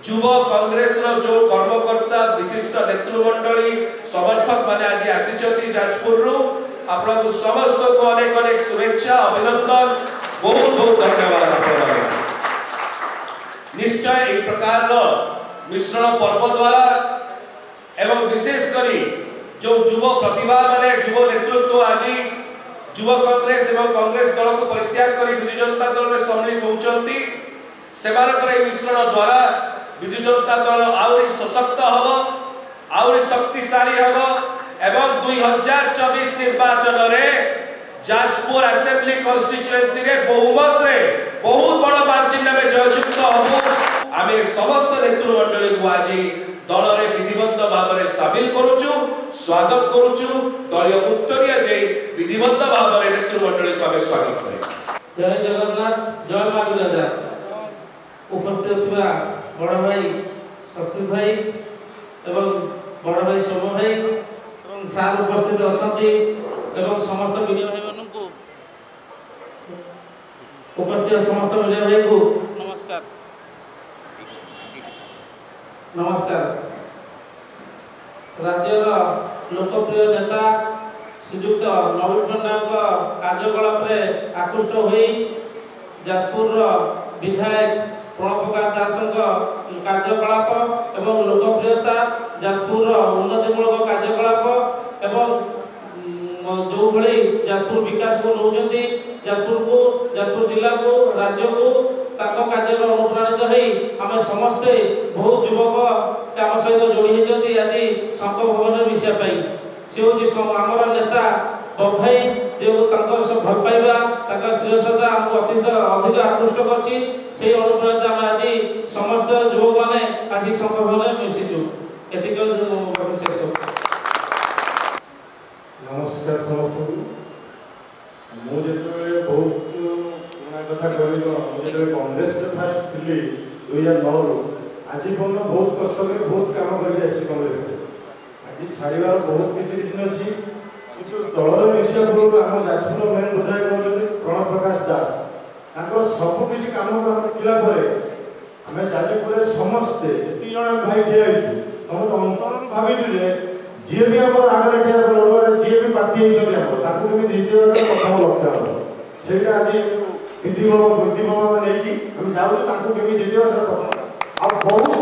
युव कांग्रेस जो कर्मकर्ता विशिष्ट नेतृमंडली समर्थक माने आज आसी जाजपुर आपन को समस्त को अनेक अनेक शुभेच्छा अभिनंदन बहुत बहुत धन्यवाद। निश्चय एक प्रकार मिश्रण पर्व द्वारा एवं विशेष करी जो युव प्रतिभा माने युव नेतृत्व आज युव कांग्रेस एवं कांग्रेस दल को परित्याग कर विजु जनता दल में सम्मिलित होउचंती सेमानकर मिश्रण द्वारा विजु जनता दल आउरी सशक्त हबो आउरी शक्तिशाली हबो एवं 2024 निर्वाचन रे जाजपुर असेंबली कॉन्स्टिट्यूएंसी रे बहुमत रे बहुत बड़ मार्जिन में जययुक्त हबो। आमे समस्त नेतृमंडली को आज दल रे विधिबद्ध भाव में शामिल करूछु स्वागत करूछु दलीय उत्तरीय दे विधिबद्ध भाव में नेतृमंडली को आमे स्वागत करै। जय जगन्नाथ जय मां विराजा। उपस्थित थिबा बड़ भाई शशि भाई एवं बड़ भाई सोम भाई एवं सार उपस्थित अछंती एवं समस्त मीडिया भाई मानन को उपस्थित समस्त मीडिया भाई को नमस्कार नमस्कार। राज्यर लोकप्रिय नेता श्रीयुक्त नवीन पट्टनायक कार्यकलाप आकृष्ट होई जाजपुर विधायक प्रणव प्रकाश दास कार्यकलाप एवं लोकप्रियता जाजपुर उन्नतिमूलक कार्यकलाप एवं जो भली जाजपुर विकास को नौचंती जाजपुर जिला को राज्य को ताको कार्य अनुप्राणित होई आम समस्ते बहुत युवक आम सहित जोड़ी होती आज शंख भवन मिशा पाई से हूँ आमर नेता बभाई जो भल पाइबा श्रेयसता आमको अधिक आकृष्ट कर अनुप्राणित आम आज समस्त युवक मैंने आज शंख भवन मिशिचु एतिक नमस्कार समस्त मुझे बहुत पुराना कथा कहली कांग्रेस फास्ट थी 2009 आज पर्यटन बहुत कष्ट कर बहुत कम कर कांग्रेस आज छाड़ार बहुत किसी रीजन अच्छी कि दल मिशा पूर्व आम जाजपुर मेन विधायक होती प्रणव प्रकाश दास सबकि कम देखला आम जाजपुर समस्ते जी जन भाई ठिया समस्त अंतर भावुँ जी भी आम आगे ठिया लड़वा जी भी पार्टी होती जीतवा प्रथम लक्ष्य से आज विधि भाव नहीं जाऊँ जीतवा प्रथम आ बहुत